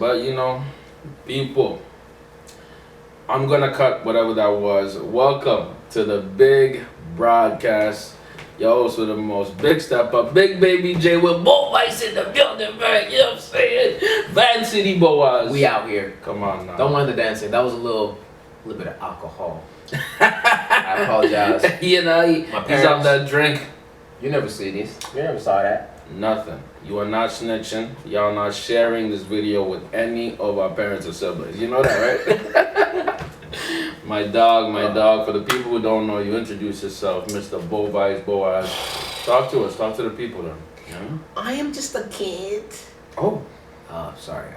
But people, I'm gonna cut whatever that was. Welcome to the big broadcast. Yo, so the most big step up, big baby J with both lights in the building, man. You know what I'm saying? Van City Boas. We out here. Come on now. Don't mind the dancing. That was a little bit of alcohol. I apologize. He's on that drink. You never see these. You never saw that. Nothing. You are not snitching. Y'all not sharing this video with any of our parents or siblings. You know that, right? My dog. For the people who don't know, you introduce yourself, Mr. Boaz. Talk to us. Talk to the people then. Yeah? I am just a kid. Oh. Sorry.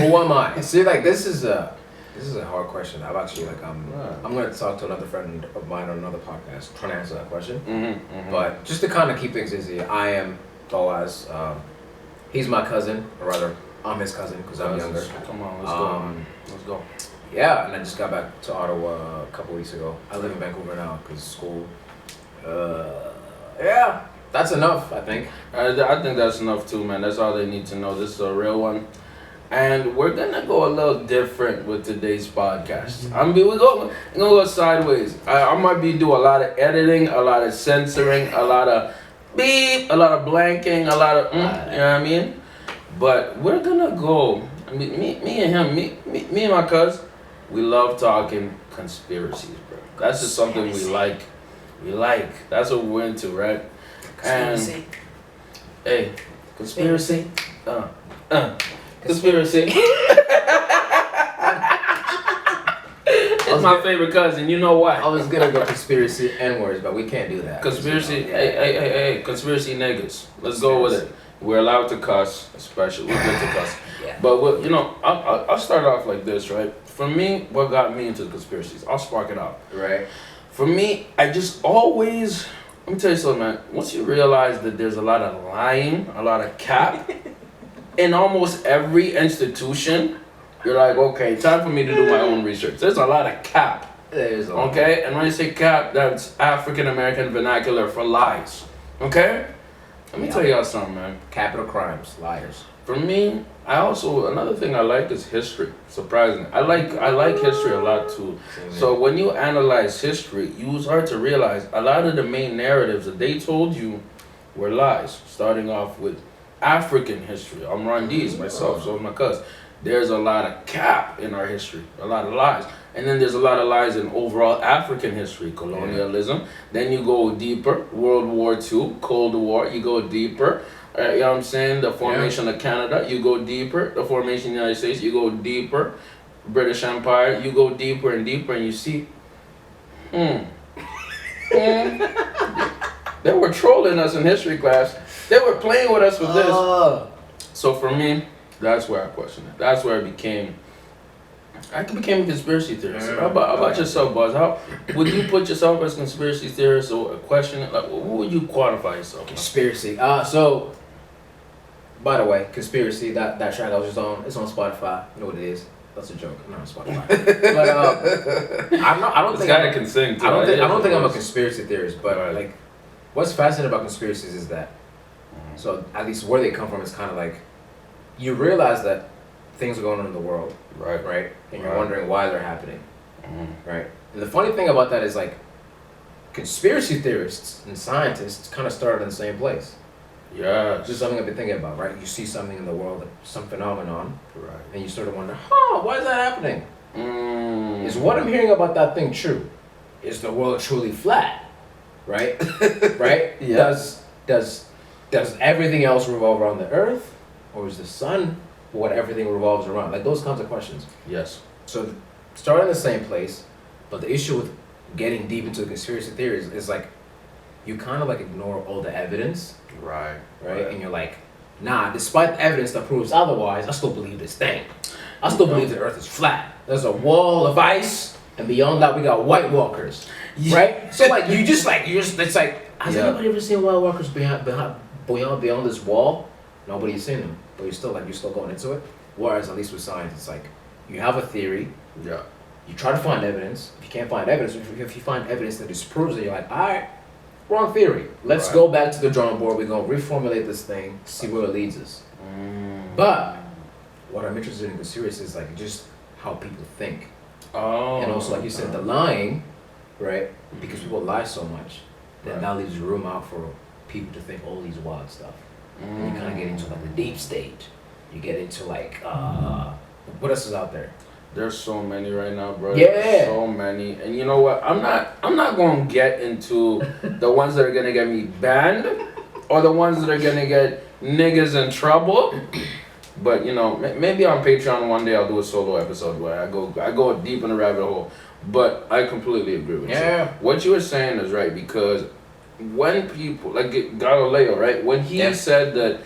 Who am I? See, like this is a hard question. I've actually I'm gonna talk to another friend of mine on another podcast trying to answer that question. But just to kind of keep things easy, I am Boaz. He's my cousin, or rather, I'm his cousin because I'm younger. Come on, let's go. Man. Let's go. Yeah, and I just got back to Ottawa a couple weeks ago. I live in Vancouver now because of school. Yeah, that's enough, I think. I think that's enough too, man. That's all they need to know. This is a real one. And we're gonna go a little different with today's podcast. We're gonna go sideways. I might be do a lot of editing, a lot of censoring, a lot of beep, a lot of blanking, a lot of you know what I mean? But we're gonna go. Me and him, me and my cuz, we love talking conspiracies, bro. That's just something we like. That's what we're into, right? Conspiracy. And hey, conspiracy. Conspiracy. It's my favorite cousin. You know why? I was gonna go conspiracy N-words, but we can't do that. Conspiracy. Hey, conspiracy niggas. Let's go with it. We're allowed to cuss, especially we're good to cuss. Yeah. But I'll start off like this, right? For me, what got me into the conspiracies? I'll spark it up. Right. For me, I just always. Let me tell you something, man. Once you realize that there's a lot of lying, a lot of cap. In almost every institution, you're like, okay, time for me to do my own research. There's a lot of cap. There's a lot. Okay? And when you say cap, that's African American vernacular for lies. Okay? Let me tell y'all something, man. Capital crimes, liars. For me, another thing I like is history. Surprisingly. I like history a lot too. So when you analyze history, you start to realize a lot of the main narratives that they told you were lies. Starting off with African history. I'm Rwandese myself, so is my cousin. There's a lot of cap in our history, a lot of lies. And then there's a lot of lies in overall African history, colonialism. Then you go deeper, World War II, Cold War, you go deeper. You know what I'm saying? The formation of Canada, you go deeper. The formation of the United States, you go deeper. British Empire, you go deeper and deeper, and you see, they were trolling us in history class. They were playing with us with this. So for me, that's where I question it. That's where I became a conspiracy theorist. How about yourself, Buzz? How would you put yourself as a conspiracy theorist or a question? Like, what would you quantify yourself? Conspiracy. So, by the way, conspiracy. That track I was just on. It's on Spotify. You know what it is? That's a joke. Not on Spotify. But I don't this think guy can sing too. I don't think I'm a conspiracy theorist. But like, what's fascinating about conspiracies is that. So at least where they come from is kind of like, you realize that things are going on in the world, right? And you're wondering why they're happening, right? And the funny thing about that is like, conspiracy theorists and scientists kind of started in the same place. Yeah. This is something I've been thinking about, right? You see something in the world, some phenomenon, right? And you sort of wonder, why is that happening? Is what I'm hearing about that thing true? Is the world truly flat? Right? Right? Yeah. Does everything else revolve around the Earth, or is the sun what everything revolves around? Like those kinds of questions. Yes. So start in the same place, but the issue with getting deep into conspiracy theories is like, you kind of like ignore all the evidence. Right. And you're like, nah, despite the evidence that proves otherwise, I still believe this thing. I still believe the Earth is flat. There's a wall of ice, and beyond that we got White Walkers. Right? So like, it's like, has anybody ever seen White Walkers beyond this wall? Nobody's seen them, but you're still going into it. Whereas at least with science, it's like, you have a theory. Yeah. You try to find evidence. If you can't find evidence, if you find evidence that disproves it, you're like, all right, wrong theory. Let's go back to the drawing board. We're gonna reformulate this thing, see where it leads us. But what I'm interested in conspiracy is like just how people think. Oh. And also, like you said, the lying, right? Because people lie so much, then that leaves room out for people to think all these wild stuff. And you kind of get into like the deep state. You get into like, what else is out there? There's so many right now, bro. Yeah. So many. And you know what? I'm not gonna get into the ones that are gonna get me banned or the ones that are gonna get niggas in trouble. But you know, maybe on Patreon one day I'll do a solo episode where I go deep in the rabbit hole. But I completely agree with you. What you were saying is right, because when people like Galileo, right? When he said that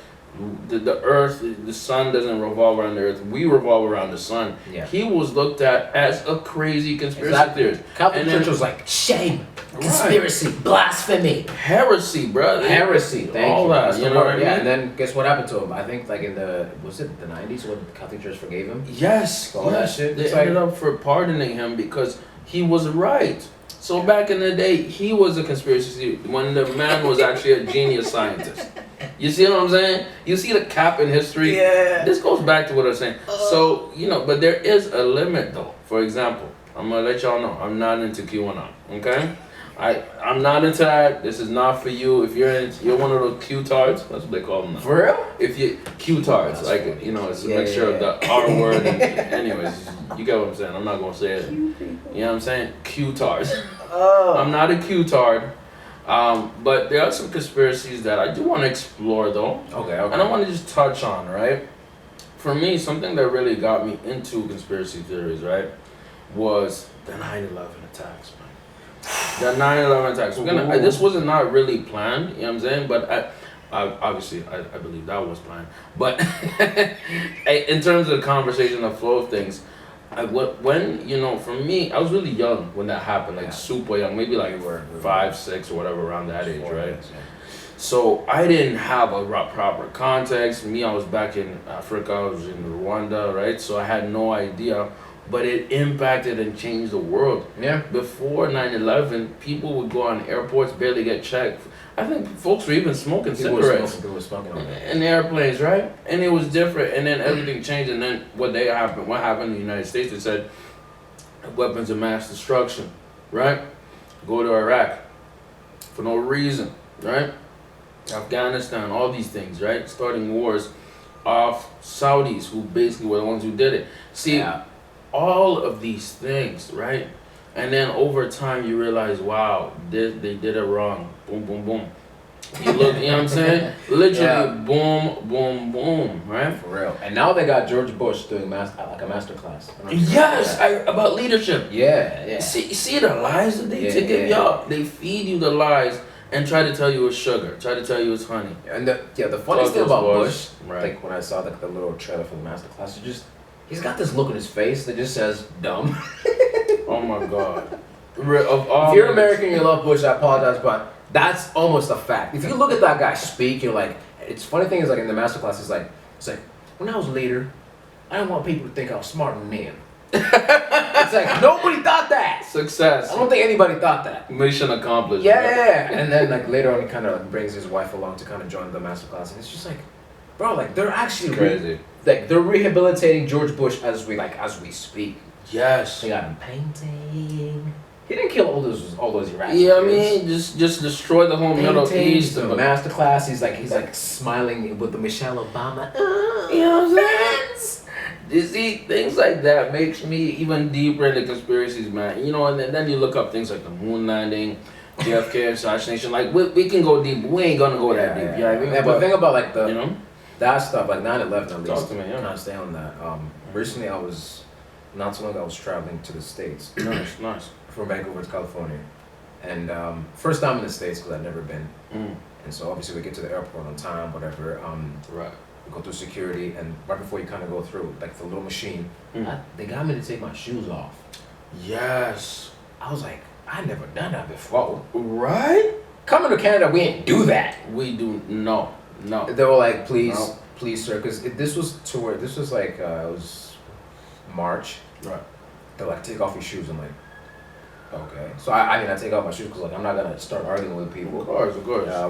the earth, the sun doesn't revolve around the earth, we revolve around the sun. He was looked at as a crazy conspiracy theorist. Catholic Church was like, shame, conspiracy, blasphemy, heresy, brother. Heresy, all that, you know what I mean? And then guess what happened to him? I think like in the 90s when the Catholic Church forgave him? Yes, all that shit. They ended up for pardoning him because he was right. So back in the day, he was a conspiracy theorist when the man was actually a genius scientist. You see what I'm saying? You see the cap in history? Yeah. This goes back to what I was saying. So, you know, but there is a limit though. For example, I'm going to let y'all know, I'm not into QAnon, okay? I'm not into that. This is not for you. If you're one of those Q-tards, that's what they call them now. For real? If you Q-tards, like funny. You know, it's a mixture of the R word and anyways, you get what I'm saying. I'm not gonna say it. You know what I'm saying? Q-tards. I'm not a Q-tard. But there are some conspiracies that I do want to explore though. Okay. And I want to just touch on, right? For me, something that really got me into conspiracy theories, right, was the 9/11 attacks, man. The 9/11 attacks. This was not really planned, you know what I'm saying? But I believe that was planned. But in terms of the conversation, the flow of things, when, you know, for me, I was really young when that happened, like super young, maybe like 5, 6 or whatever, around that age, right? So I didn't have a proper context. Me, I was back in Africa, I was in Rwanda, right? So I had no idea. But it impacted and changed the world. Yeah. Before 9/11, people would go on airports, barely get checked. I think folks were even smoking cigarettes in airplanes, right? And it was different. And then everything changed. And then what happened in the United States? They said weapons of mass destruction, right? Go to Iraq for no reason, right? Afghanistan, all these things, right? Starting wars off Saudis, who basically were the ones who did it. See. All of these things, right? And then over time you realize, wow, they did it wrong. Boom, boom, boom. You look, you know what I'm saying? Literally, boom, boom, boom, right? For real. And now they got George Bush doing like a master class. Yes, about leadership. Yeah. See the lies that they give y'all. They feed you the lies and try to tell you it's sugar, try to tell you it's honey. And the funniest thing about Bush, right, like when I saw the little trailer for the master class, he's got this look on his face that just says dumb. Oh my God. If you're American and you love Bush, I apologize, but that's almost a fact. If you look at that guy speak, you're like, it's funny thing is like in the masterclass, it's like, when I was leader, I didn't want people to think I was smarter than them. It's like, nobody thought that. Success. I don't think anybody thought that. Mission accomplished. Yeah. And then like later on, he kind of like brings his wife along to kind of join the masterclass, and it's just like, bro, like they're actually crazy. Like they're rehabilitating George Bush as we speak. Yes. They got him painting. He didn't kill all those Iraqis. Yeah, I mean, just destroy the whole Middle East. The masterclass. He's like smiling with the Michelle Obama. You know what I'm saying? You see, things like that makes me even deeper into conspiracies, man. You know, and then you look up things like the moon landing, JFK assassination. Like we can go deep. We ain't gonna go that deep. You know what I mean? Yeah, but think about like the, you know, that stuff, like 9/11 at least. Talk to me, yeah. Can I stay on that? Recently not so long ago, I was traveling to the States. Nice. From Vancouver to California. And first time in the States because I'd never been. And so obviously we get to the airport on time, whatever. Right. We go through security, and right before you kind of go through, like the little machine, they got me to take my shoes off. Yes. I was like, I never done that before. Right? Coming to Canada, we ain't do that. We do, no. They were like, please, sir, because this was like, it was March. Right. They're like, take off your shoes. I'm like, Okay. So I mean, I take off my shoes because like I'm not gonna start arguing with people. Of course.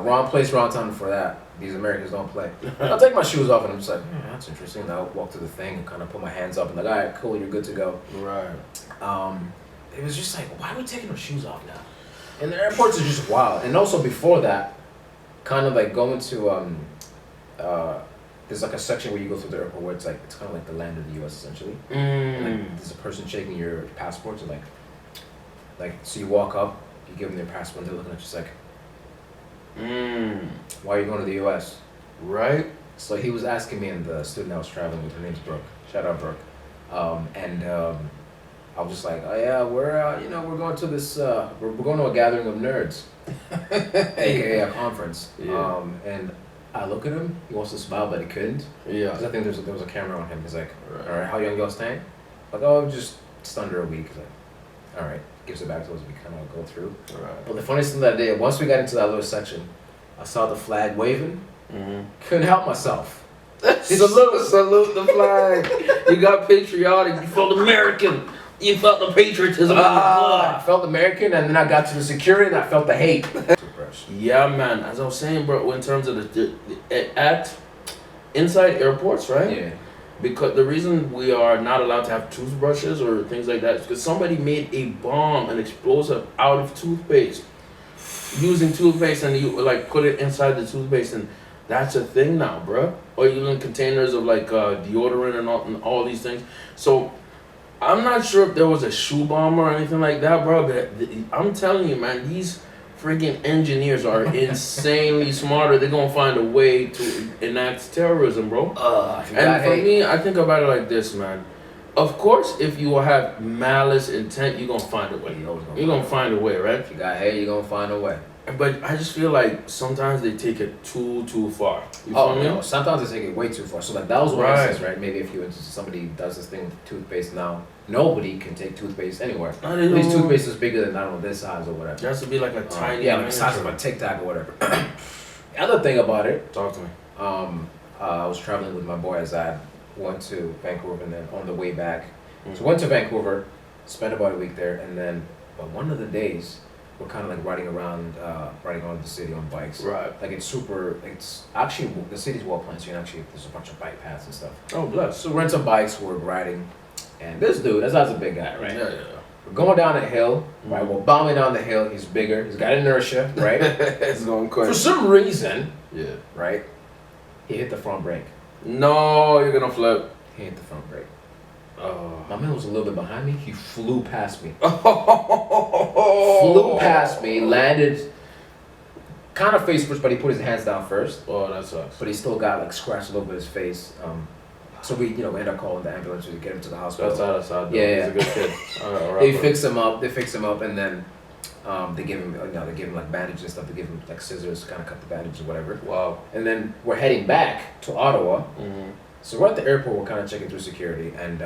Wrong place, wrong time for that. These Americans don't play. I'll take my shoes off and I'm just like, that's interesting. And I'll walk to the thing and kind of put my hands up and like, all right, cool, you're good to go. Right. It was just like, why are we taking our shoes off now? And the airports are just wild. And also before that, kind of like going to there's like a section where you go through the airport where it's kind of like the land of the U.S. essentially. And like, there's a person checking your passports and like so you walk up, you give them their passport, and they're looking at you just like, why are you going to the U.S.? Right. So he was asking me, and the student I was traveling with, her name's Brooke. Shout out Brooke. I was just like, oh yeah, we're going to this, we're going to a gathering of nerds, aka a conference. Yeah. And I look at him. He wants to smile, but he couldn't. Yeah. Because I think there was a camera on him. He's like, all right, how young y'all staying? Like, oh, just under a week. He's like, all right. Gives it back to us. We kind of go through. Right. But the funniest thing that day, once we got into that little section, I saw the flag waving. Couldn't help myself. Salute the flag. You got patriotic. You felt American. You felt the patriotism in your blood. I felt American, and then I got to the security, and I felt the hate. Yeah, man. As I was saying, bro, in terms of at inside airports, right? Yeah. Because the reason we are not allowed to have toothbrushes or things like that is because somebody made a bomb, an explosive, out of toothpaste. Using toothpaste and you like put it inside the toothpaste, and that's a thing now, bro. Or even containers of like deodorant and all these things. So I'm not sure if there was a shoe bomb or anything like that, bro. But I'm telling you, man, these freaking engineers are insanely smarter. They're gonna find a way to enact terrorism, bro. And for me, I think about it like this, man. Of course, if you have malice intent, you're gonna find a way. You're gonna find a way, right? If you got hate, you're gonna find a way. But I just feel like sometimes they take it too far. You feel me? No, sometimes they take it way too far. So like that was one Right. instance, right? Maybe if somebody does this thing with toothpaste now, nobody can take toothpaste anywhere. Not At least even- toothpaste is bigger than I don't know this size or whatever. It has to be like a tiny. Yeah, like the size of a Tic Tac or whatever. The other thing about it, Talk to me. I was traveling with my boy Azad, went to Vancouver, and then on the way back, so went to Vancouver, spent about a week there, and then but one of the days we're kind of like riding around the city on bikes. Right. Like it's actually the city's well planned, so you can actually there's a bunch of bike paths and stuff. Oh, bless. So we're in some bikes, we're riding, and this dude, Azad's a big guy, right? Yeah. We're going down a hill, right? We're bombing down the hill. He's bigger. He's got inertia, right? It's going quick. For some reason, Yeah. right? He hit the front brake. No, you're gonna flip. He hit the front brake. Oh. My man was a little bit behind me. He flew past me. Oh. Flew past me, landed kind of face first, but he put his hands down first. Oh, that sucks. But he still got like scratched a little bit of his face. So we ended up calling the ambulance to get him to the hospital. That's sad. Yeah, He's a good kid. They fix him up, and then they give him like bandages and stuff. They give him like scissors to kind of cut the bandage or whatever. Wow. And then we're heading back to Ottawa. Mm-hmm. So we're at the airport. We're kind of checking through security, and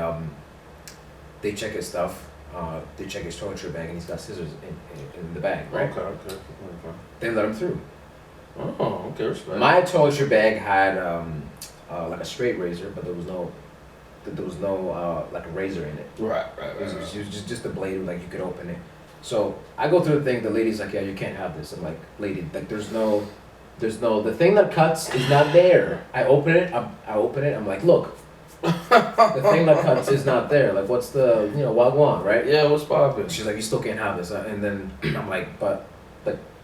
they check his stuff. They check his toiletry bag, and he's got scissors in the bag, right? Okay. They let him through. Oh, okay, respect. My toiletry bag had like a straight razor, but there was no like a razor in it. Right. It was just a blade, like you could open it. So I go through the thing. The lady's like, "Yeah, you can't have this." I'm like, "Lady, like there's no the thing that cuts is not there." I open it. I'm like, "Look, the thing that cuts is not there. Like, what's the wagwan, right?" Yeah, what's poppin'? She's like, "You still can't have this." And then I'm like, "But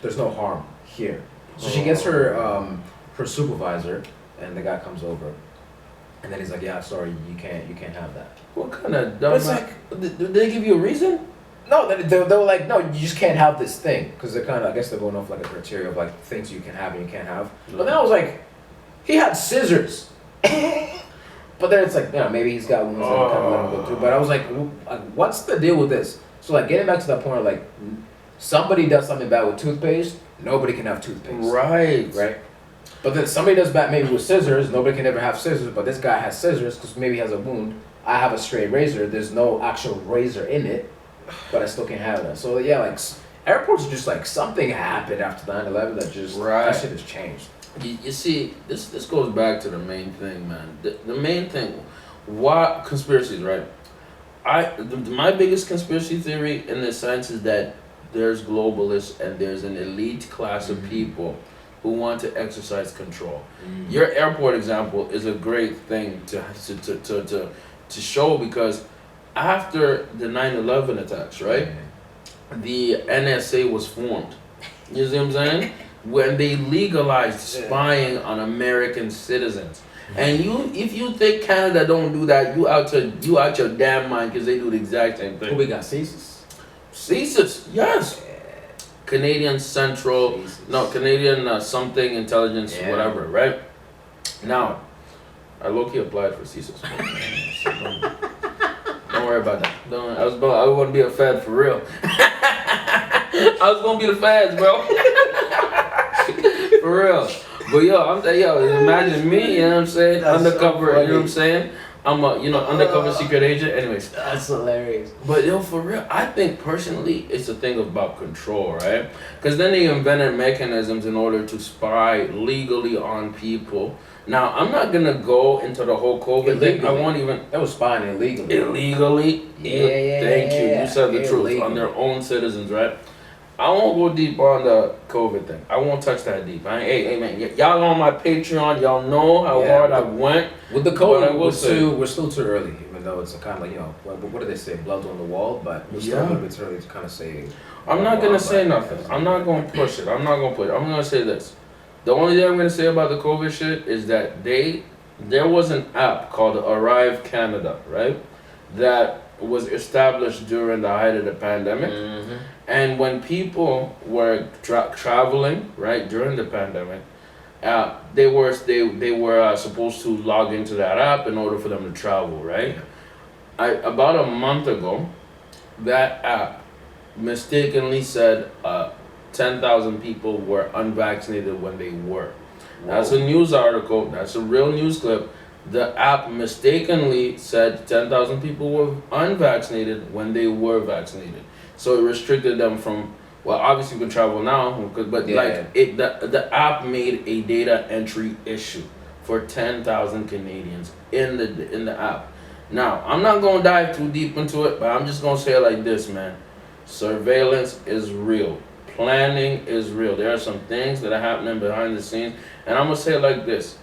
there's no harm here." So she gets her supervisor, and the guy comes over, and then he's like, "Yeah, sorry, you can't have that." What kind of dumb? It's like, did they give you a reason? no, they were like, "No, you just can't have this thing," because they're kind of, I guess they're going off like a criteria of like things you can have and you can't have. But then I was like, he had scissors. But then it's like, maybe he's got wounds that kind of let him go through. But I was like, what's the deal with this? So like getting back to that point, like somebody does something bad with toothpaste, nobody can have toothpaste. Right. But then somebody does bad maybe with scissors, nobody can ever have scissors. But this guy has scissors because maybe he has a wound. I have a straight razor. There's no actual razor in it, but I still can't have that. So yeah, like airports are just like something happened after 9/11 that just that shit has changed. You see, this goes back to the main thing, man. The main thing, why conspiracies, right? My biggest conspiracy theory in the sense is that there's globalists and there's an elite class of people who want to exercise control. Your airport example is a great thing to show, because after the 9/11 attacks, right? The NSA was formed. You see what I'm saying? When they legalized spying on American citizens. And if you think Canada don't do that, you out your damn mind, because they do the exact same thing. Who we got? CSIS? CSIS, yes. Canadian Central, Canadian something intelligence, whatever, right? Now, I low-key applied for CSIS. Don't worry about that. I was going to be a Fed for real. I was going to be the Feds, bro. For real. But imagine me, you know what I'm saying? That's undercover, so you know what I'm saying? I'm a, undercover secret agent. Anyways. That's hilarious. But for real, I think personally it's a thing about control, right? Because then they invented mechanisms in order to spy legally on people. Now, I'm not going to go into the whole COVID thing. I won't even... That was spying illegally. Illegally? Yeah. Thank you. You said the truth. On their own citizens, right? I won't go deep on the COVID thing. I won't touch that deep. Hey, man, y'all on my Patreon. Y'all know how hard I went. With the COVID, we're still too early, even though it's a kind of like, what do they say, blood on the wall? But we're still a little bit too early to kind of say. I'm not going to say nothing. I'm not going to push it. I'm going to say this. The only thing I'm going to say about the COVID shit is that there was an app called Arrive Canada, right? That was established during the height of the pandemic. And when people were traveling, right, during the pandemic, they were supposed to log into that app in order for them to travel, right? About a month ago, that app mistakenly said 10,000 people were unvaccinated when they were. That's a news article. That's a real news clip. The app mistakenly said 10,000 people were unvaccinated when they were vaccinated. So it restricted them from, well, obviously you can travel now, but the app made a data entry issue for 10,000 Canadians in the app. Now, I'm not going to dive too deep into it, but I'm just going to say it like this, man. Surveillance is real. Planning is real. There are some things that are happening behind the scenes, and I'm going to say it like this.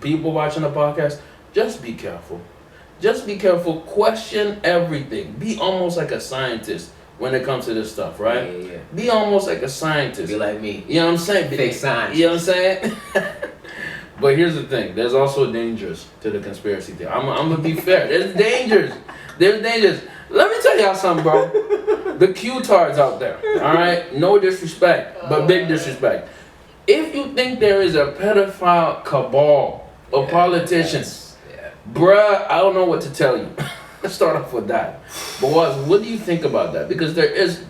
People watching the podcast, just be careful. Just be careful. Question everything. Be almost like a scientist when it comes to this stuff, right? Yeah. Be almost like a scientist. Be like me. You know what I'm saying? Fake science. You know what I'm saying? But here's the thing. There's also dangers to the conspiracy theory. I'm going to be fair. There's dangers. There's dangers. Let me tell y'all something, bro. The Q-tards out there, all right? No disrespect, but big disrespect. If you think there is a pedophile cabal of politicians, bruh, I don't know what to tell you. Let's start off with that. But what do you think about that? Because there is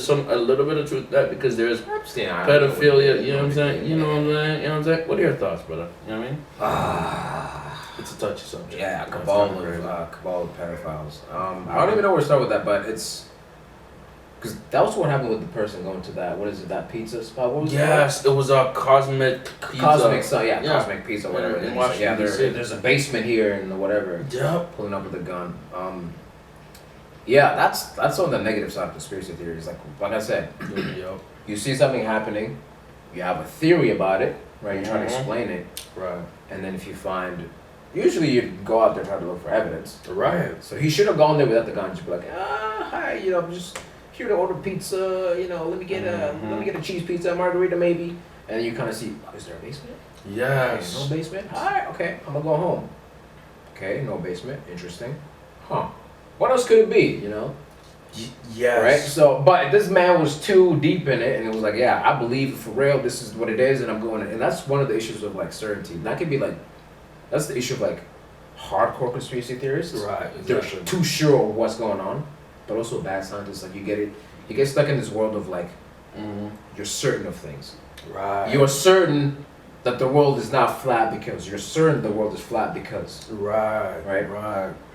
a little bit of truth to that, because there is pedophilia. You know what I'm saying? You know what I'm saying? What are your thoughts, brother? You know what I mean? It's a touchy subject. Yeah, cabal of pedophiles. I don't even know where to start with that, but it's because that was what happened with the person going to that. What is it? That pizza spot? What was it was a Cosmic Pizza. Cosmic Pizza, whatever. In Washington, there's a basement here and whatever. Yep. Pulling up with a gun. That's on the negative side of conspiracy theories. Like I said, you see something happening, you have a theory about it, right? You're trying to explain it, right? And then if you find, usually you go out there trying to look for evidence, right? So he should have gone there without the gun, just be like, hi, just here to order pizza, let me get a cheese pizza, a margarita maybe, and then you kind of see, is there a basement? Yes. Okay, no basement. Hi, okay, I'm gonna go home. Okay, no basement. Interesting. What else could it be? Yes. Right. So, but this man was too deep in it, and it was like, yeah, I believe for real. This is what it is, and I'm going. And that's one of the issues of certainty. That could be that's the issue of hardcore conspiracy theorists. Right. They're Exactly. too sure of what's going on, but also bad scientists. You get stuck in this world of you're certain of things. Right. You're certain that the world is not flat because you're certain the world is flat because. Right.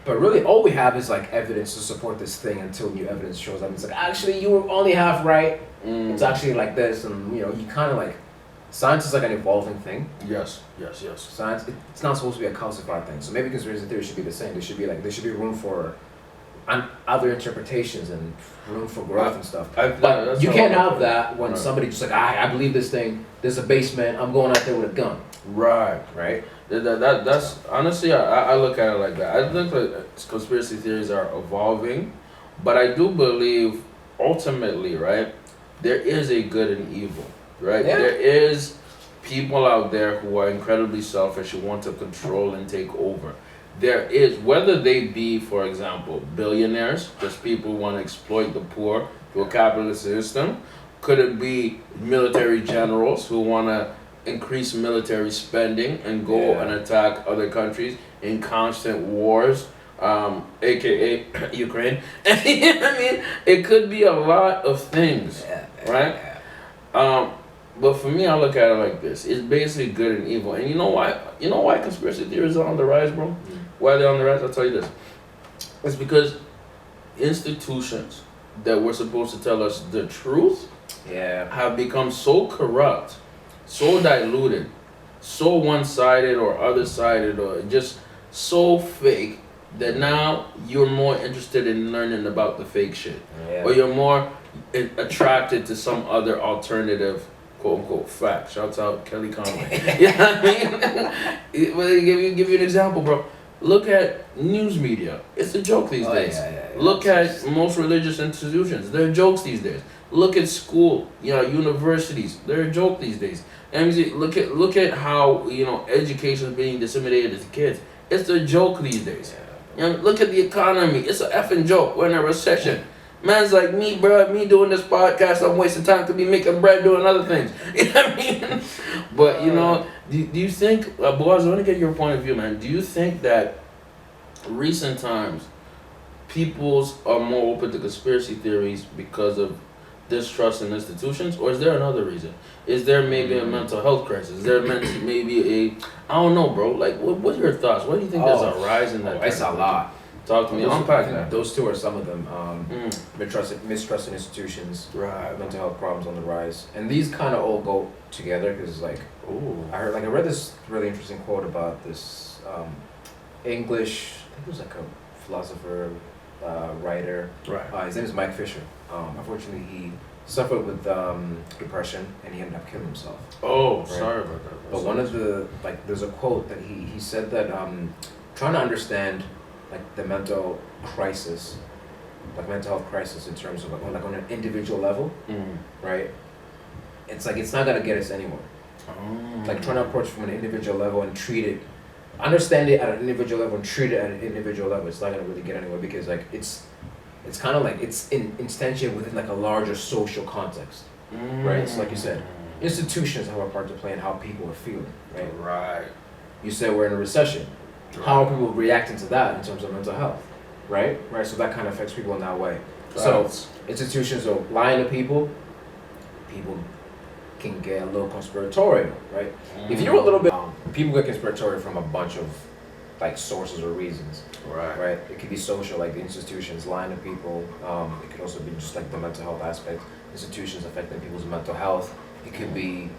But really, all we have is evidence to support this thing until new evidence shows up. It's actually you were only half right. It's actually like this, and you kind of science is an evolving thing. Yes. Science, it's not supposed to be a calcified thing. So maybe conspiracy theory should be the same. There should be room for other interpretations and room for growth and stuff. But But you can't have that when somebody just like, I believe this thing. There's a basement. I'm going out there with a gun. Right. Right. That's honestly, I look at it like that. I think that conspiracy theories are evolving, but I do believe ultimately, right, there is a good and evil, right? Yeah. There is people out there who are incredibly selfish, who want to control and take over. There is, whether they be, for example, billionaires, just people who want to exploit the poor through a capitalist system. Could it be military generals who want to increase military spending and go and attack other countries in constant wars, aka Ukraine? You know what I mean? It could be a lot of things, right? But for me, I look at it like this: it's basically good and evil. And you know why? You know why conspiracy theories are on the rise, bro? Why they're on the rise? I'll tell you this: it's because institutions that were supposed to tell us the truth have become so corrupt, so diluted, so one-sided or other-sided, or just so fake that now you're more interested in learning about the fake shit, or you're more attracted to some other alternative, quote-unquote, fact. Shouts out Kelly Conway. You know what I mean? Well, give you an example, bro. Look at news media. It's a joke these days. Look at most religious institutions. They're jokes these days. Look at school, universities. They're a joke these days. And look at how education is being disseminated to kids. It's a joke these days. Look at the economy. It's a effing joke. We're in a recession. Man's like me, bro. Me doing this podcast, I'm wasting time to be making bread doing other things. You know what I mean? But do you think, Boaz, I want to get your point of view, man. Do you think that recent times peoples are more open to conspiracy theories because of distrust in institutions, or is there another reason? Is there maybe a mental health crisis? Is there maybe I don't know, bro. Like, what are your thoughts? What do you think there's a rise in that? It's a lot. Talk to me. Unpack that. Those two are some of them. Mistrust in institutions, right? Mental health problems on the rise, and these kind of all go together because, like, I read this really interesting quote about this English. I think it was like a philosopher, writer. Right. His name is Mike Fisher. Unfortunately, he suffered with depression and he ended up killing himself. Oh, right? Sorry about that. But one of the there's a quote that he said that trying to understand the mental crisis, mental health crisis in terms of on an individual level, right? It's it's not gonna get us anywhere. Trying to approach from an individual level and treat it, understand it at an individual level and treat it at an individual level. It's not gonna really get anywhere because it's kind of it's in tension within a larger social context, right? So like you said, institutions have a part to play in how people are feeling, right? Right. You said we're in a recession. Right. How are people reacting to that in terms of mental health, right? Right. So that kind of affects people in that way. Right. So institutions are lying to people. People can get a little conspiratorial, right? If you're a little bit, people get conspiratorial from a bunch of sources or reasons. Right. Right. It could be social, the institutions lying to people. It could also be just the mental health aspect. Institutions affecting people's mental health. It could be.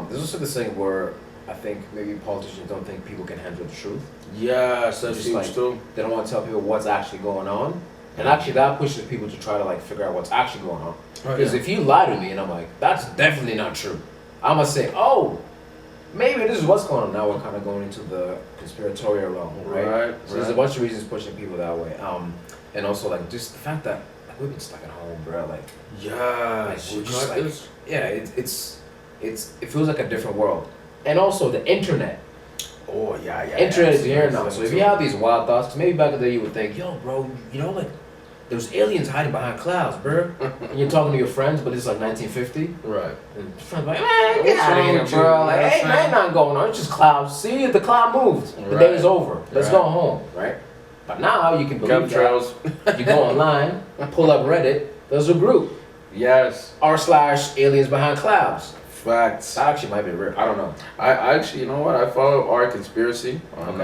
There's also this thing where I think maybe politicians don't think people can handle the truth. Yes, that's huge too. They don't want to tell people what's actually going on, and actually that pushes people to try to figure out what's actually going on. Because if you lie to me and I'm like, that's definitely not true, I'm gonna say, oh, maybe this is what's going on. Now we're kind of going into the conspiratorial realm, right? So there's a bunch of reasons pushing people that way. And also just the fact that we've been stuck at home, bro. We're just it feels like a different world. And also the internet. Oh yeah. Internet is here now. So if you have these wild thoughts, 'cause maybe back in the day you would think, yo, bro, there's aliens hiding behind clouds, bro. And you're talking to your friends, but it's 1950. Right. And your friends like, man, get out of here, bro. Ain't nothing going on. It's just clouds. See, the cloud moved. The day is over. Let's go home, right? But now you can believe that. You go online, pull up Reddit. There's a group. Yes. r/aliens behind clouds. Facts. That actually might be real. I don't know. I actually, you know what? I follow R Conspiracy on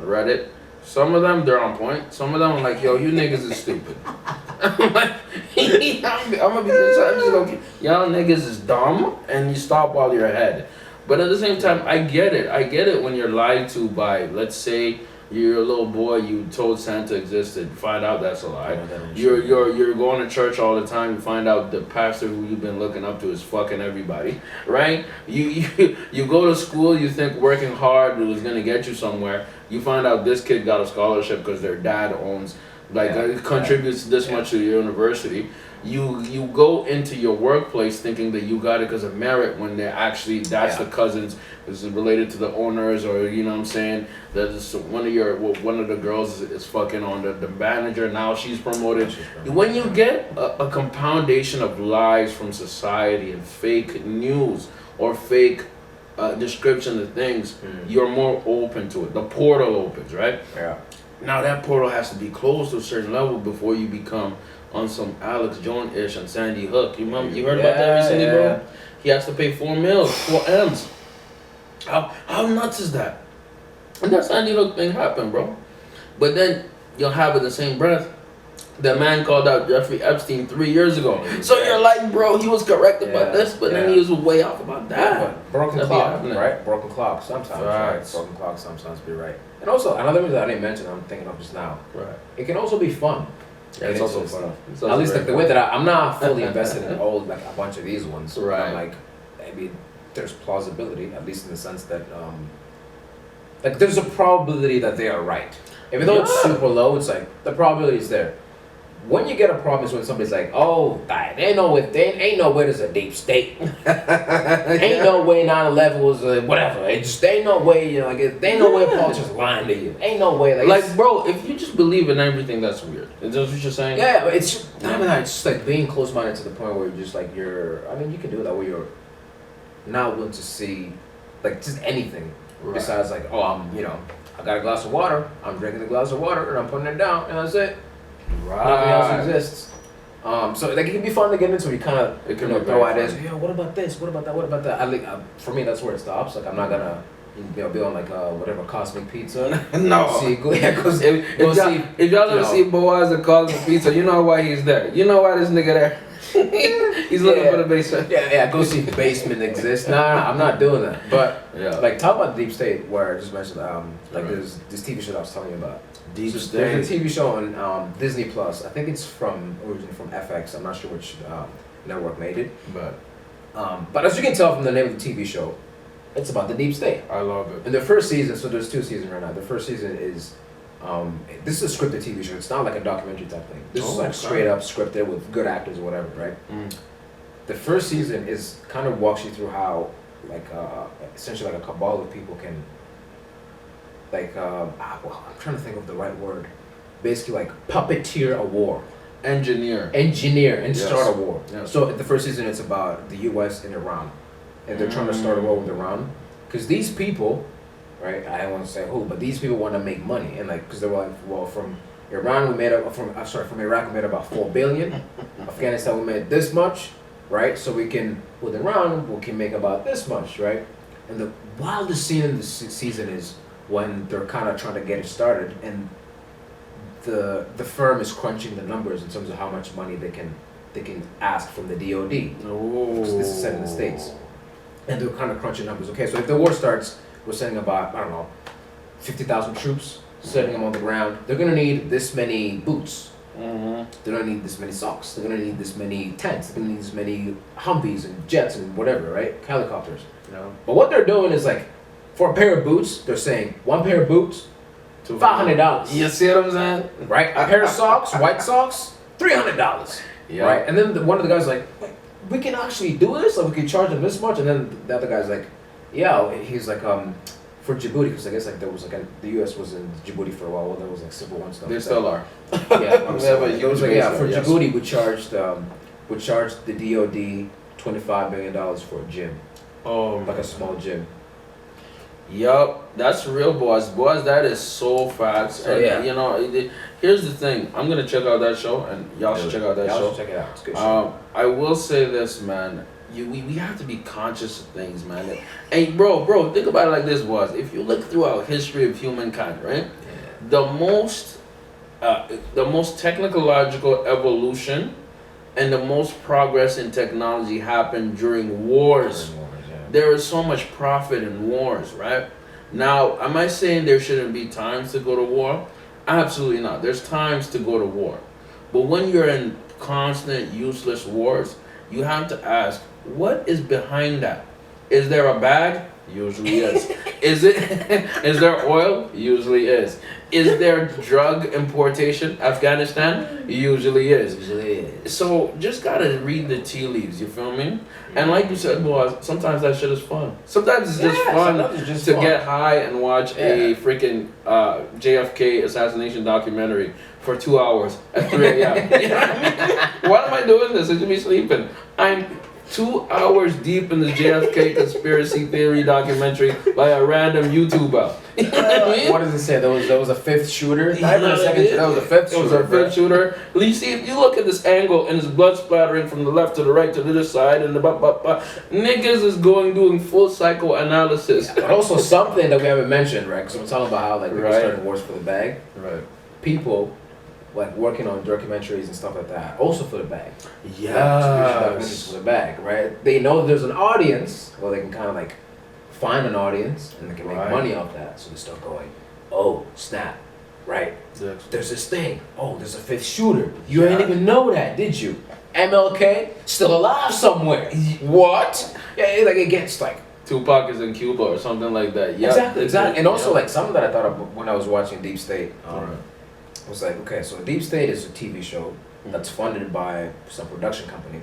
Reddit. Some of them, they're on point. Some of them, I'm like, yo, you niggas is stupid. I'm like, I'm just gonna y'all niggas is dumb and you stop while you're ahead. But at the same time, I get it. I get it when you're lied to by, let's say, You're a little boy. You told Santa existed. Find out that's a lie. Yeah, that ain't You're going to church all the time. You find out the pastor who you've been looking up to is fucking everybody, right? You go to school. You think working hard was gonna get you somewhere. You find out this kid got a scholarship because their dad owns, contributes this much to your university. You go into your workplace thinking that you got it because of merit when they're actually that's the cousins is related to the owners, or you know what I'm saying, that is one of the girls is fucking on the manager, now she's promoted. When you get a compoundation of lies from society and fake news or fake description of things, you're more open to it. The portal opens, right? Yeah. Now that portal has to be closed to a certain level before you become on some Alex Jones-ish and Sandy Hook. You remember? You heard about that recently, bro? He has to pay 4 mils, 4 M's. How nuts is that? And that Sandy Hook thing happened, bro. But then you'll have in the same breath, the man called out Jeffrey Epstein 3 years ago. So you're like, bro, he was correct about this, but then he was way off about that. But broken clock, right? Broken clock sometimes, right? Broken clock sometimes be right. And also, another thing that I didn't mention, I'm thinking of just now. Right. It can also be fun. Yeah, it's also fun. At least like the way that I'm not fully invested in all like a bunch of these ones. Right. I'm like, maybe there's plausibility, at least in the sense that like there's a probability that they are right. Even though it's super low, it's like the probability is there. When you get a problem is when somebody's like, oh, there ain't no way there's a deep state. Ain't no way 9/11 was whatever. It just ain't no way, you know, like there ain't no way politicians lying to you. Ain't no way like bro, if you just believe in everything, that's weird. Is that what you're saying? Yeah, but it's just, not even that, it's just like being close minded to the point where you're just like I mean you can do that where you're not willing to see like just anything besides like, oh, I got a glass of water, I'm drinking a glass of water and I'm putting it down and that's it. Right. Nothing else exists. So like it can be fun to get into. You kind of throw ideas. Yeah, what about this? What about that? What about that? I think for me that's where it stops. Like I'm not gonna be on like whatever Cosmic Pizza. No. If y'all ever see Boaz at Cosmic Pizza, you know why he's there. You know why this nigga there. He's looking for the basement. Yeah. Go see if the basement exists. Nah, I'm not doing that. But like talk about Deep State, where I just mentioned like there's this TV show that I was telling you about. Deep State. There's a TV show on Disney Plus. I think it's originally from FX. I'm not sure which network made it. But as you can tell from the name of the TV show, it's about the Deep State. I love it. In the first season, so there's 2 seasons right now. The first season is this is a scripted TV show. It's not like a documentary type thing. This is like straight up scripted with good actors or whatever, right? The first season is kind of walks you through how like essentially like a cabal of people can like I'm trying to think of the right word. Basically like puppeteer a war. Engineer and start a war. Yes. So the first season it's about the US and Iran. And they're trying to start a war with Iran. Because these people, right, I don't want to say who, but these people want to make money. And like, because they were like, well, from Iraq we made about 4 billion. Afghanistan we made this much, right? So we can, with Iran, we can make about this much, right? And the wildest scene in the season is when they're kind of trying to get it started and the firm is crunching the numbers in terms of how much money they can ask from the DOD. Because this is set in the States. And they're kind of crunching numbers. Okay, so if the war starts, we're sending about, I don't know, 50,000 troops, setting them on the ground. They're going to need this many boots. They're going to need this many socks. They're going to need this many tents. They're going to need this many Humvees and jets and whatever, right? Helicopters. You know? But what they're doing is like, for a pair of boots, they're saying, one pair of boots, $500. You see what I'm saying? Right? A pair of socks, white socks, $300. Yeah. Right? And then one of the guys is like, we can actually do this? Like, we can charge them this much? And then the other guy's like, yeah. He's like, for Djibouti, because I guess like there was like the U.S. was in Djibouti for a while. Well, there was like Civil War and stuff. They still are. Yeah. It was like, for Djibouti, we charged the DOD $25 million for a gym. Oh, like a small gym. Yup, that's real, boys. Boys, that is so facts. And, you know, here's the thing. I'm gonna check out that show, and y'all should check out that show. Y'all should check it out. It's a good show. I will say this, man. We have to be conscious of things, man. And bro, think about it like this, boys. If you look throughout history of humankind, right? Yeah. The most technological evolution and the most progress in technology happened during wars. There is so much profit in wars, right? Now, am I saying there shouldn't be times to go to war? Absolutely not. There's times to go to war. But when you're in constant, useless wars, you have to ask, what is behind that? Is there a bag? Usually is. Is there oil? Usually is. Is there drug importation? Afghanistan? Usually is. Usually is. So just gotta read the tea leaves, you feel me? And like you said, boys, sometimes that shit is fun. Sometimes it's just fun to get high and watch a freaking JFK assassination documentary for 2 hours at 3 a.m. You know what I mean? Why am I doing this? I should be sleeping. I'm 2 hours deep in the JFK conspiracy theory documentary by a random YouTuber. You know what I mean? What does it say? There was a fifth shooter? Not even a second shooter. That was a fifth shooter. It was a fifth shooter. You see, if you look at this angle and it's blood splattering from the left to the right to the other side and the niggas is doing full psychoanalysis. Yeah, but also something that we haven't mentioned, right? Because we're talking about how like people starting wars for the bag. Right. People like working on documentaries and stuff like that, also for the bag. Yes. For the bag, right? They know there's an audience, or they can kind of like find an audience and they can make money off that. So they start going, oh, snap, right? Exactly. There's this thing. Oh, there's a fifth shooter. You didn't even know that, did you? MLK still alive somewhere. What? Yeah, like it gets like Tupac is in Cuba or something like that. Yeah. Exactly. And also like something that I thought of when I was watching Deep State. Was like, okay, so Deep State is a TV show that's funded by some production company.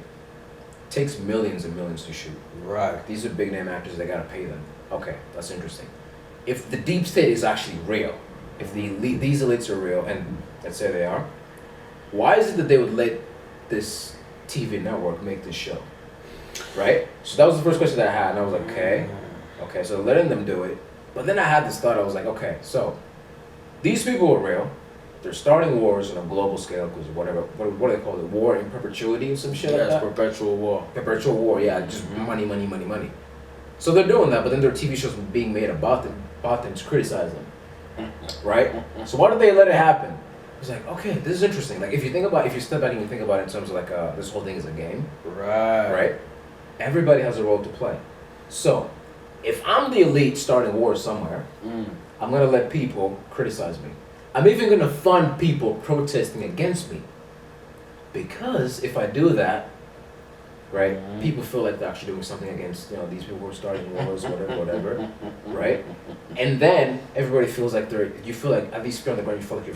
Takes millions and millions to shoot. Right. These are big name actors, they gotta pay them. Okay, that's interesting. If the Deep State is actually real, if these elites are real, and let's say they are, why is it that they would let this TV network make this show? Right? So that was the first question that I had, and I was like, okay, so letting them do it. But then I had this thought, I was like, okay, so these people are real. They're starting wars on a global scale because what do they call it? War in perpetuity or some shit like that? Perpetual war. Perpetual war, yeah. Just money. So they're doing that, but then there are TV shows being made about them to criticize them. Right? So why did they let it happen? It's like, okay, this is interesting. Like if you step back and you think about it in terms of like this whole thing is a game. Right? Everybody has a role to play. So if I'm the elite starting war somewhere, I'm gonna let people criticize me. I'm even going to fund people protesting against me. Because if I do that, right, people feel like they're actually doing something against, these people who are starting wars, whatever, right? And then everybody feels like you feel like, at least on the ground, you feel like you're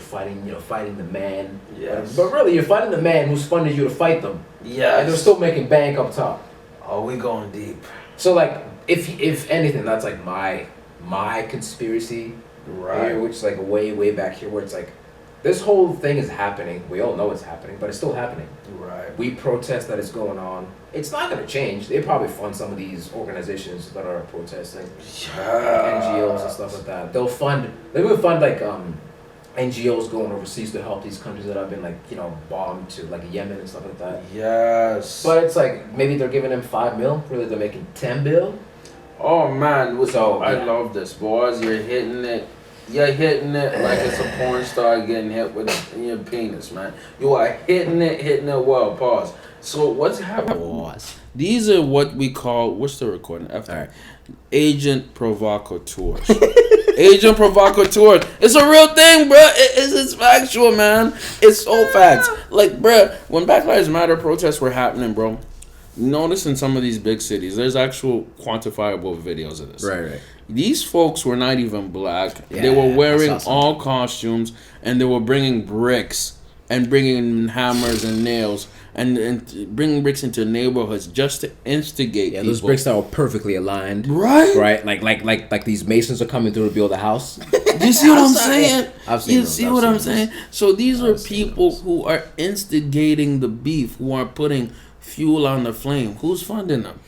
fighting the man. Yes. But really, you're fighting the man who's funded you to fight them. Yes. And they're still making bank up top. Oh, we going deep. So like, if anything, that's like my conspiracy. Right. Here, which is like way back here, where it's like, this whole thing is happening. We all know it's happening, but it's still happening. Right. We protest that it's going on. It's not going to change. They probably fund some of these organizations that are protesting, NGOs and stuff like that. They will fund like NGOs going overseas to help these countries that have been like bombed to like Yemen and stuff like that. Yes. But it's like maybe they're giving them $5 million. Really, they're making $10 billion. Oh man, so I love this, boys. You're hitting it like it's a porn star getting hit with your penis, man. You are hitting it well. Pause. So what's happening? These are what we call, what's the recording? After agent provocateurs. Agent provocateurs. It's a real thing, bro. It's factual, man. It's so facts. Like, bro, when Black Lives Matter protests were happening, bro. Notice in some of these big cities, there's actual quantifiable videos of this. Right. These folks were not even black. Yeah, they were wearing all costumes, and they were bringing bricks and bringing hammers and nails and bringing bricks into neighborhoods just to instigate people. Those bricks that were perfectly aligned. Right. Like these masons are coming through to build a house. Do you see what I'm saying? You see what I'm saying? So these are people who are instigating the beef, who are putting fuel on the flame. Who's funding them?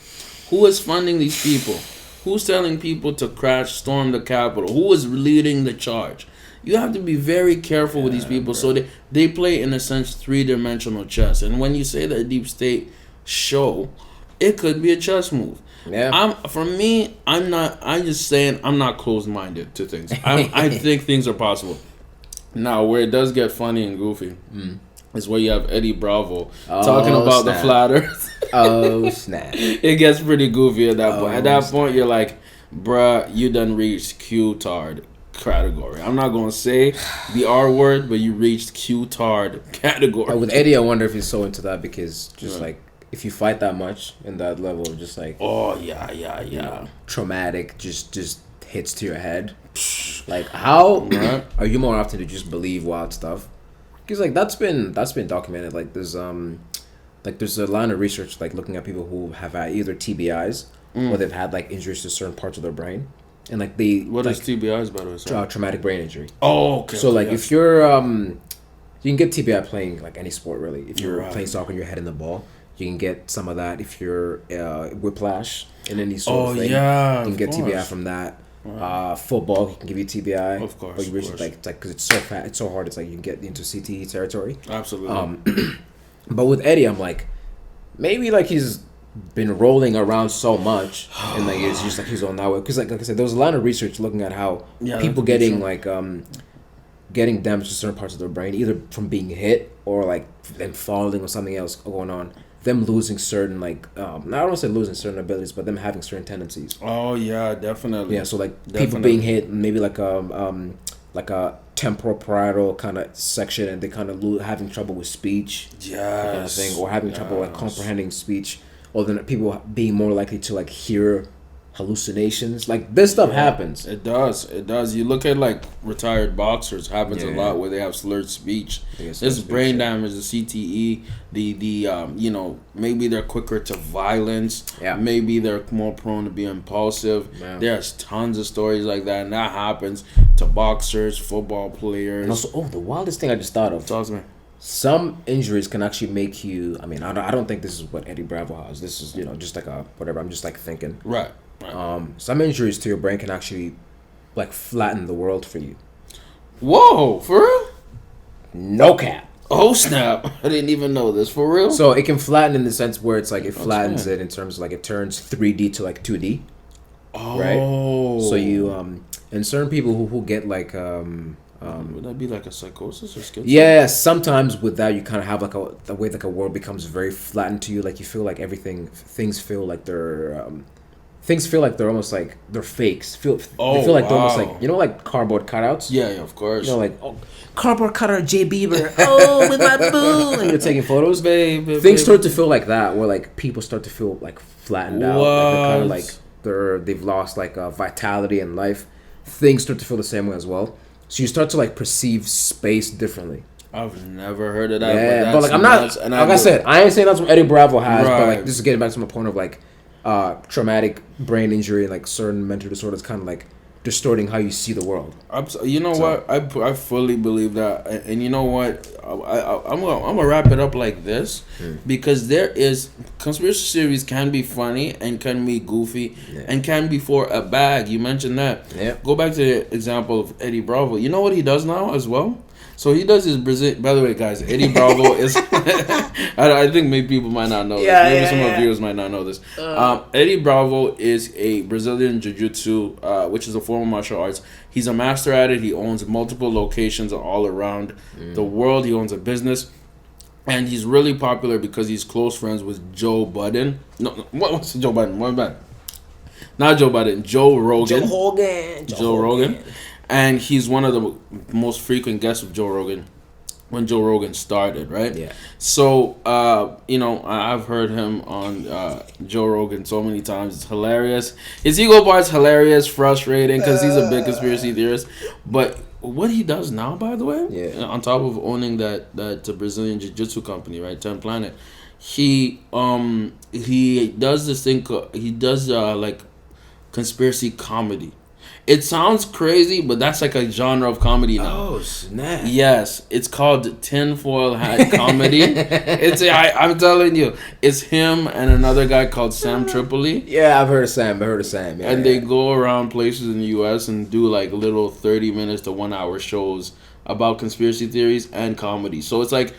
Who is funding these people? Who's telling people to storm the Capitol? Who is leading the charge? You have to be very careful with these people. Bro. So they play, in a sense, 3-dimensional chess. And when you say that Deep State show, it could be a chess move. Yeah. I'm just saying I'm not closed-minded to things. I think things are possible. Now, where it does get funny and goofy is where you have Eddie Bravo talking about the flat earth. Oh, snap. It gets pretty goofy at that point. At that point, you're like, bruh, you done reached Q-tard category. I'm not gonna say the R word, but you reached Q-tard category. With Eddie, I wonder if he's so into that because just Yeah. like if you fight that much in that level, just like Oh yeah. you know, traumatic just hits to your head. Like how Right. are you more often to just believe wild stuff? Because like that's been documented. Like there's a line of research like looking at people who have had either TBIs or they've had like injuries to certain parts of their brain, and like they What like, is TBIs, by the way? Sorry. traumatic brain injury. Oh, okay. So like yes. if you're you can get TBI playing like any sport really. If you're Right. playing soccer and you're hitting the ball, you can get some of that. If you're whiplash in any sort of thing, yeah, you can of get TBI course. from that. Football can give you TBI. Of course, But you of reach course. like because it's so fat, it's so hard. It's like you can get into CTE territory. Absolutely. But with Eddie, I'm like, maybe like he's been rolling around so much, and like it's just like he's on that way. Because like I said, there was a lot of research looking at how Yeah, people that could be getting true. like getting damage to certain parts of their brain, either from being hit or like them falling or something else going on. Them losing certain like I don't want to say losing certain abilities, but them having certain tendencies. Oh yeah, definitely. Yeah, so like people Definitely. being hit, maybe like a temporal parietal kind of section, and they kind of having trouble with speech, that kind of Yes. thing, or having trouble like Yes. comprehending speech, or then people being more likely to like hear hallucinations. Like this stuff happens. It does. It does. You look at like retired boxers, happens a Yeah. lot where they have slurred speech. They get slurred This speech, brain yeah. damage, the CTE, you know, maybe they're quicker to violence. Yeah. Maybe they're more prone to be impulsive. Yeah. There's tons of stories like that, and that happens to boxers, football players. And also, the wildest thing I just thought of. Talk to me. Some injuries can actually make you. I mean, I don't think this is what Eddie Bravo has. This is just like a whatever. I'm just like thinking. Right. Right. Some injuries to your brain can actually like flatten the world for you. Whoa, for real? No cap. Oh snap! I didn't even know this. For real? So it can flatten in the sense where it's like it flattens Explain. it in terms of like it turns 3D to like 2D. oh, right? So you and certain people who get like would that be like a psychosis or schizophrenia? yeah, sometimes with that you kind of have like the way like a world becomes very flattened to you. Like you feel like things feel like they're almost like they're fakes. They feel like they're almost wow. like like cardboard cutouts. Yeah, of course. Like cardboard cutout J Bieber. Oh, with my boo, and you're taking photos. Baby, Things start to feel like that, where like people start to feel like flattened out. Like they're kind of like they've lost like vitality in life. Things start to feel the same way as well. So you start to like perceive space differently. I've never heard of that. Yeah, but like I'm nuts, not. and Like I said, I ain't saying that's what Eddie Bravo has, but Right. like this is getting back to my point of like traumatic brain injury and like certain mental disorders, kind of like distorting how you see the world. You know what? I fully believe that, and you know what? I'm gonna wrap it up like this, because there is conspiracy theories can be funny and can be goofy and can be for a bag. You mentioned that. Yeah. Go back to the example of Eddie Bravo. You know what he does now as well? So he does his Brazil. By the way, guys, Eddie Bravo is. I think maybe people might not know this. Maybe some of our viewers might not know this. Eddie Bravo is a Brazilian jiu-jitsu, which is a form of martial arts. He's a master at it. He owns multiple locations all around the world. He owns a business. And he's really popular because he's close friends with Joe Budden. No, what's Joe Budden? What bad? Not Joe Budden. Joe Rogan. Joe Rogan. And he's one of the most frequent guests of Joe Rogan when Joe Rogan started, right? Yeah. So, I've heard him on Joe Rogan so many times. It's hilarious. His ego part's hilarious, frustrating, because he's a big conspiracy theorist. But what he does now, by the way, on top of owning that Brazilian jiu-jitsu company, right, 10 Planet, he does this thing. He does like conspiracy comedy. It sounds crazy, but that's like a genre of comedy now. Oh snap! Yes, it's called tinfoil hat comedy. I'm telling you, it's him and another guy called Sam Tripoli. Yeah, I've heard of Sam. Yeah, And they go around places in the U.S. and do like little 30 minutes to 1 hour shows about conspiracy theories and comedy. So it's like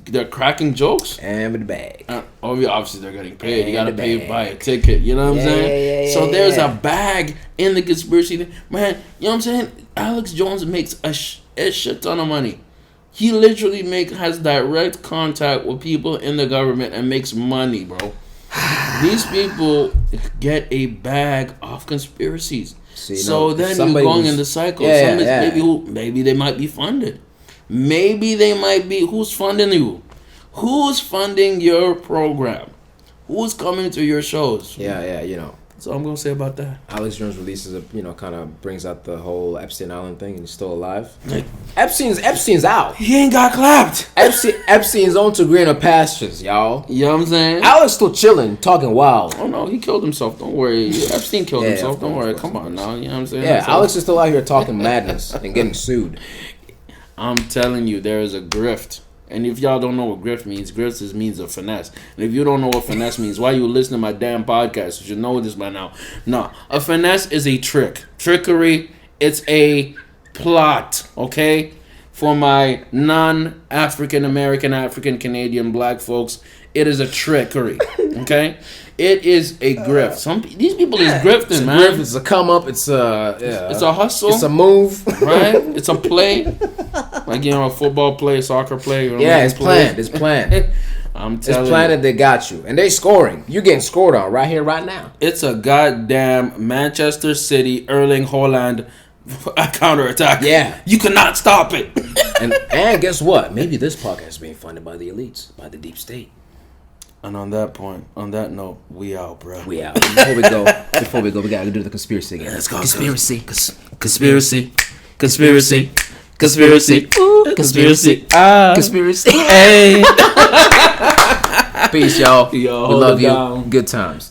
they're cracking jokes. And with the bag. Obviously, they're getting paid. You And gotta the pay bag. by a ticket. You know what I'm saying? Yeah, So there's yeah. a bag in the conspiracy. Man, you know what I'm saying? Alex Jones makes a shit ton of money. He literally has direct contact with people in the government and makes money, bro. These people get a bag of conspiracies. See, so then you're going in the cycle. Maybe they might be funded. Maybe they might be. Who's funding you? Who's funding your program? Who's coming to your shows? Yeah, you know. That's all I'm gonna say about that. Alex Jones releases kind of brings out the whole Epstein Island thing, and he's still alive. Like, Epstein's out. He ain't got clapped. Epstein's on to greener pastures, y'all. You know what I'm saying? Alex still chilling, talking wild. Oh no, he killed himself. Don't worry. Epstein killed himself. Don't worry. Come on now. You know what I'm saying? Yeah, Alex is still out here talking madness and getting sued. I'm telling you, there is a grift. And if y'all don't know what grift means means a finesse. And if you don't know what finesse means, why you listening to my damn podcast? You should know this by now. No, a finesse is a trick. Trickery, it's a plot, okay? For my non-African American, African Canadian black folks, it is a trickery, okay? It is a grift. These people is grifting, man. Grift, it's a come up. It's a hustle. It's a move, right? It's a play, like a football play, soccer play. It's planned. It's planned. I'm telling you, it's planned. They got you, and they scoring. You getting scored on right here, right now. It's a goddamn Manchester City Erling Haaland counterattack. Yeah, you cannot stop it. and guess what? Maybe this podcast is being funded by the elites, by the deep state. And on that note, we out, bro. We out. Before we go, we gotta do the conspiracy again. Let's go. Conspiracy. Conspiracy. Conspiracy. Conspiracy. Conspiracy. Conspiracy. Hey. Peace, y'all. Yo, we love you. Good times.